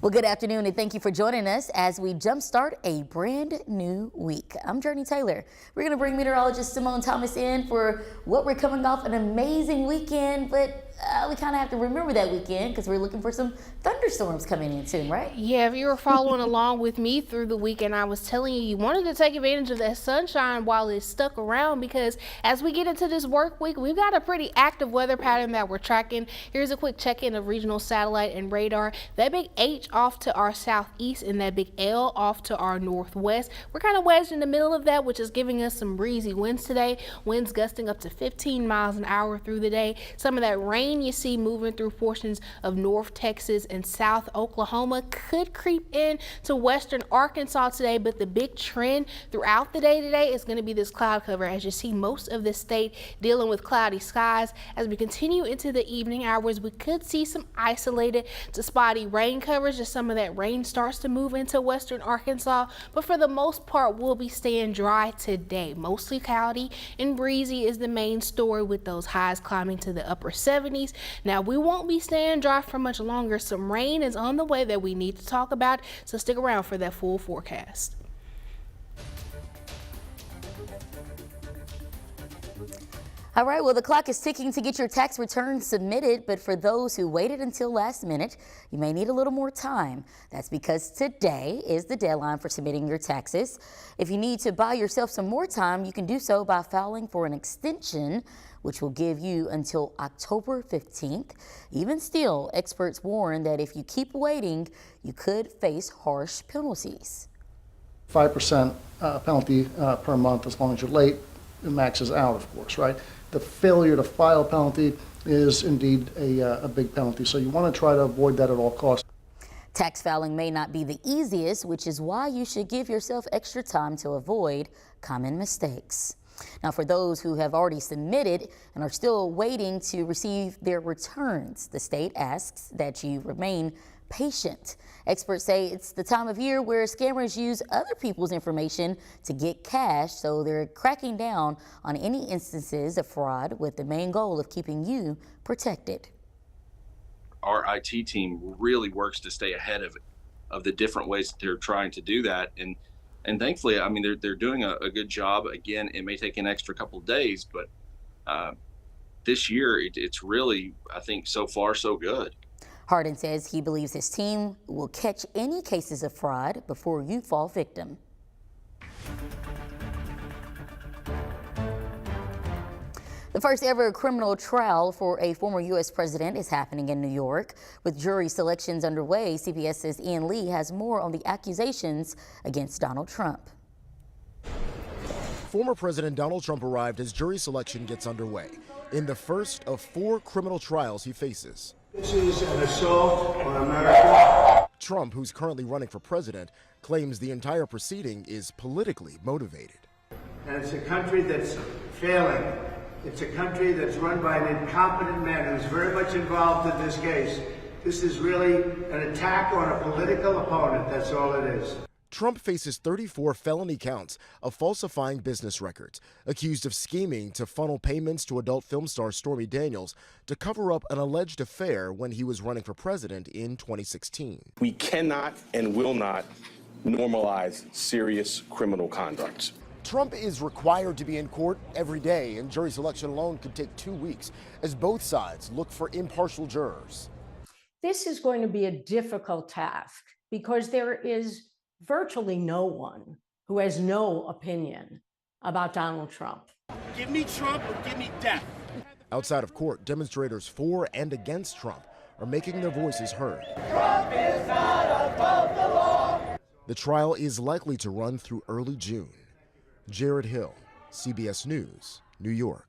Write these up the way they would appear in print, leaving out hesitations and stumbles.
Well, good afternoon and thank you for joining us as we jumpstart a brand new week. I'm Jurnee Taylor. We're going to bring meteorologist Simone Thomas in for what we're coming off an amazing weekend, but we kind of have to remember that weekend because we're looking for some thunderstorms coming in soon, right? Yeah, if you were following along with me through the weekend, I was telling you wanted to take advantage of that sunshine while it's stuck around, because as we get into this work week, we've got a pretty active weather pattern that we're tracking. Here's a quick check-in of regional satellite and radar. That big H off to our southeast and that big L off to our northwest. We're kind of wedged in the middle of that, which is giving us some breezy winds today. Winds gusting up to 15 miles an hour through the day. Some of that rain you see moving through portions of North Texas and South Oklahoma could creep in to western Arkansas today, but the big trend throughout the day today is going to be this cloud cover, as you see most of the state dealing with cloudy skies. As we continue into the evening hours, we could see some isolated to spotty rain covers as some of that rain starts to move into western Arkansas, but for the most part we'll be staying dry today. Mostly cloudy and breezy is the main story, with those highs climbing to the upper 70s. Now, we won't be staying dry for much longer. Some rain is on the way that we need to talk about, so stick around for that full forecast. All right, well, the clock is ticking to get your tax return submitted, but for those who waited until last minute, you may need a little more time. That's because today is the deadline for submitting your taxes. If you need to buy yourself some more time, you can do so by filing for an extension, which will give you until October 15th. Even still, experts warn that if you keep waiting, you could face harsh penalties. 5% penalty per month as long as you're late. It maxes out, of course, right? The failure to file penalty is indeed a big penalty, so you want to try to avoid that at all costs. Tax filing may not be the easiest, which is why you should give yourself extra time to avoid common mistakes. Now, for those who have already submitted and are still waiting to receive their returns, the state asks that you remain patient. Experts say it's the time of year where scammers use other people's information to get cash, so they're cracking down on any instances of fraud with the main goal of keeping you protected. Our IT team really works to stay ahead of the different ways that they're trying to do that. And thankfully, I mean, they're doing a good job. Again, it may take an extra couple of days, but this year it's really, I think, so far so good. Hardin says he believes his team will catch any cases of fraud before you fall victim. The first ever criminal trial for a former U.S. president is happening in New York. With jury selections underway, CBS's Ian Lee has more on the accusations against Donald Trump. Former President Donald Trump arrived as jury selection gets underway in the first of 4 criminal trials he faces. This is an assault on America. Trump, who's currently running for president, claims the entire proceeding is politically motivated. And it's a country that's failing. It's a country that's run by an incompetent man who's very much involved in this case. This is really an attack on a political opponent. That's all it is. Trump faces 34 felony counts of falsifying business records, accused of scheming to funnel payments to adult film star Stormy Daniels to cover up an alleged affair when he was running for president in 2016. We cannot and will not normalize serious criminal conduct. Trump is required to be in court every day, and jury selection alone could take 2 weeks as both sides look for impartial jurors. This is going to be a difficult task because there is virtually no one who has no opinion about Donald Trump. Give me Trump or give me death. Outside of court, demonstrators for and against Trump are making their voices heard. Trump is not above the law. The trial is likely to run through early June. Jared Hill, CBS News, New York.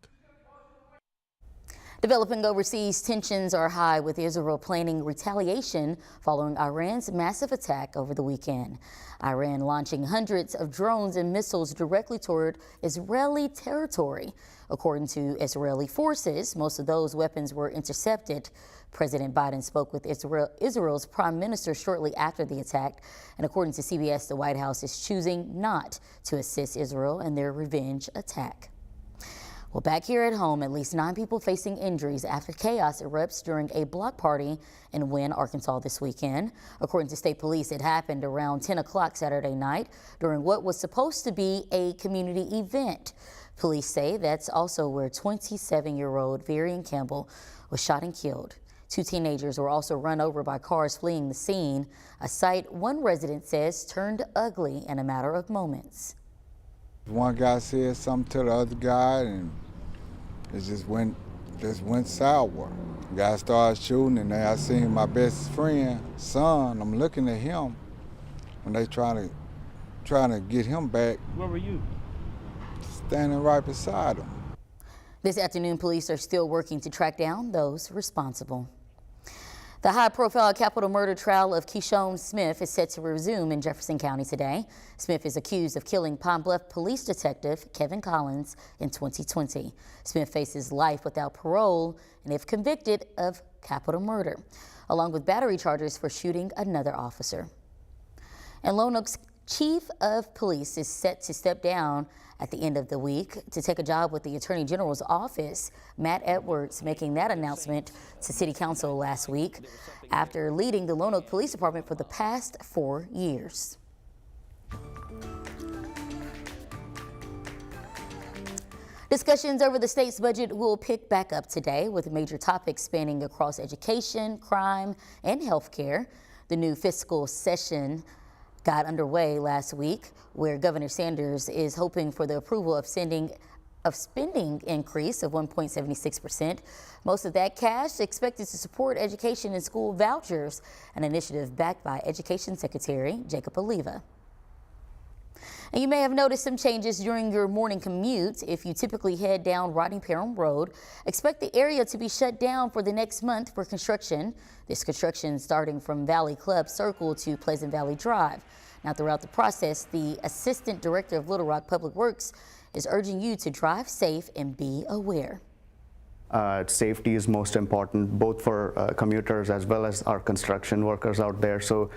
Developing overseas, tensions are high with Israel planning retaliation following Iran's massive attack over the weekend. Iran launching hundreds of drones and missiles directly toward Israeli territory. According to Israeli forces, most of those weapons were intercepted. President Biden spoke with Israel's prime minister shortly after the attack. And according to CBS, the White House is choosing not to assist Israel in their revenge attack. Well, back here at home, at least 9 people facing injuries after chaos erupts during a block party in Wynne, Arkansas this weekend. According to state police, it happened around 10 o'clock Saturday night during what was supposed to be a community event. Police say that's also where 27-year-old Varian Campbell was shot and killed. 2 teenagers were also run over by cars fleeing the scene, a sight one resident says turned ugly in a matter of moments. One guy said something to the other guy, and it just went sour. The guy started shooting, and then I seen my best friend, son. I'm looking at him, and they trying to get him back. Where were you? Standing right beside him. This afternoon, police are still working to track down those responsible. The high-profile capital murder trial of Keyshawn Smith is set to resume in Jefferson County today. Smith is accused of killing Pine Bluff police detective Kevin Collins in 2020. Smith faces life without parole and, if convicted, of capital murder, along with battery charges for shooting another officer. And Lone Oak's chief of police is set to step down at the end of the week to take a job with the Attorney General's office. Matt Edwards making that announcement to City Council last week after leading the Lone Oak Police Department for the past 4 years. Discussions over the state's budget will pick back up today with major topics spanning across education, crime, and health care. The new fiscal session got underway last week, where Governor Sanders is hoping for the approval of spending increase of 1.76%. Most of that cash expected to support education and school vouchers, an initiative backed by Education Secretary Jacob Oliva. And you may have noticed some changes during your morning commute. If you typically head down Rodney Parham Road, expect the area to be shut down for the next month for construction. This construction starting from Valley Club Circle to Pleasant Valley Drive. Now, throughout the process, the Assistant Director of Little Rock Public Works is urging you to drive safe and be aware. Safety is most important, both for commuters as well as our construction workers out there. So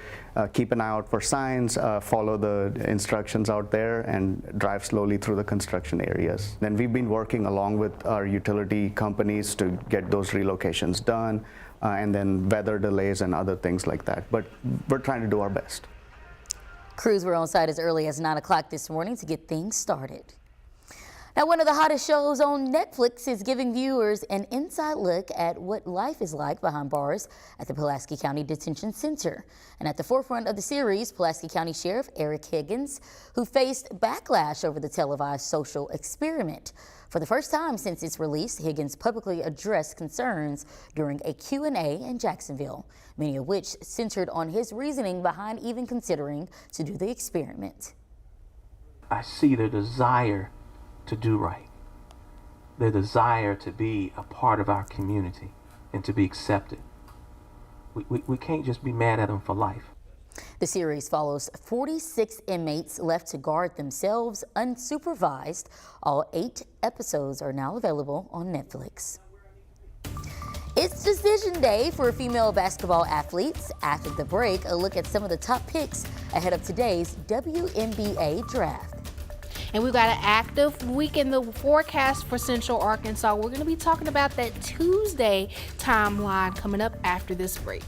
keep an eye out for signs, follow the instructions out there, and drive slowly through the construction areas. Then we've been working along with our utility companies to get those relocations done, and then weather delays and other things like that. But we're trying to do our best. Crews were on site as early as 9 o'clock this morning to get things started. Now, one of the hottest shows on Netflix is giving viewers an inside look at what life is like behind bars at the Pulaski County Detention Center. And at the forefront of the series, Pulaski County Sheriff Eric Higgins, who faced backlash over the televised social experiment. For the first time since its release, Higgins publicly addressed concerns during a Q&A in Jacksonville, many of which centered on his reasoning behind even considering to do the experiment. I see the desire to do right, the desire to be a part of our community and to be accepted. We can't just be mad at them for life. The series follows 46 inmates left to guard themselves unsupervised. All 8 episodes are now available on Netflix. It's decision day for female basketball athletes. After the break, a look at some of the top picks ahead of today's WNBA draft. And we've got an active week in the forecast for Central Arkansas. We're going to be talking about that Tuesday timeline coming up after this break.